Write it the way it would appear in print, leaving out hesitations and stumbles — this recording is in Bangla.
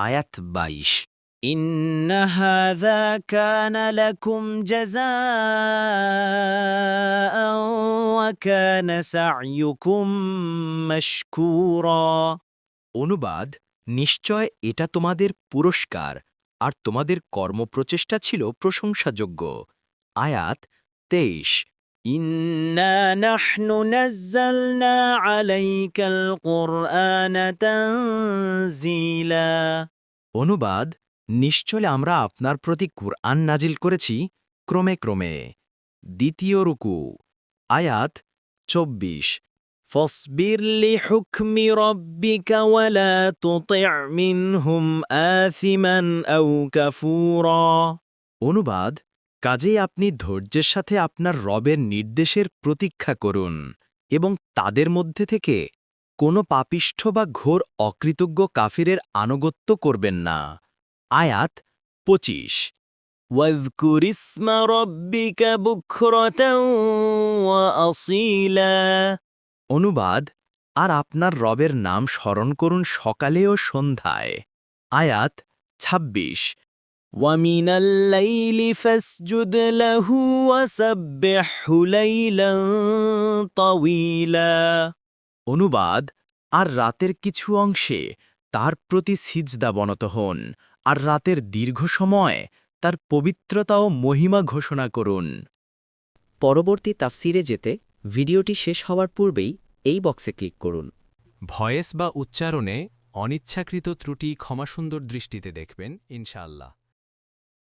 আয়াত ২২। إن هذا كان لكم جزاء وكان سعيكم مشكورا অনুবাদ নিশ্চয় এটা তোমাদের পুরস্কার আর তোমাদের কর্মপ্রচেষ্টা ছিল প্রশংসাযোগ্য। আয়াত ২৩। إنا نحن نزلنا عليك القرآن تنزيلا অনুবাদ নিশ্চয় আমরা আপনার প্রতি কুরআন নাজিল করেছি ক্রমে ক্রমে। দ্বিতীয় রুকু আয়াত ২৪। فاصبر لحكم ربك ولا تطع منهم آثما أو كفورا অনুবাদ কাজেই আপনি ধৈর্যের সাথে আপনার রবের নির্দেশের প্রতীক্ষা করুন এবং তাদের মধ্যে থেকে কোনো পাপিষ্ঠ বা ঘোর অকৃতজ্ঞ কাফিরের আনুগত্য করবেন না। আয়াত ২৫। واذكر اسم ربك بكرة وأصيلا অনুবাদ আর আপনার রবের নাম স্মরণ করুন সকালে ও সন্ধ্যায়। আয়াত ২৬। ومن الليل فاسجد له وسبحه ليلا طويلا অনুবাদ আর রাতের কিছু অংশে তার প্রতি সিজদা বনত হন আর রাতের দীর্ঘ সময় তার পবিত্রতা ও মহিমা ঘোষণা করুন। পরবর্তী তাফসিরে যেতে ভিডিওটি শেষ হওয়ার পূর্বেই এই বক্সে ক্লিক করুন। ভয়েস বা উচ্চারণে অনিচ্ছাকৃত ত্রুটি ক্ষমাসুন্দর দৃষ্টিতে দেখবেন ইনশাআল্লাহ।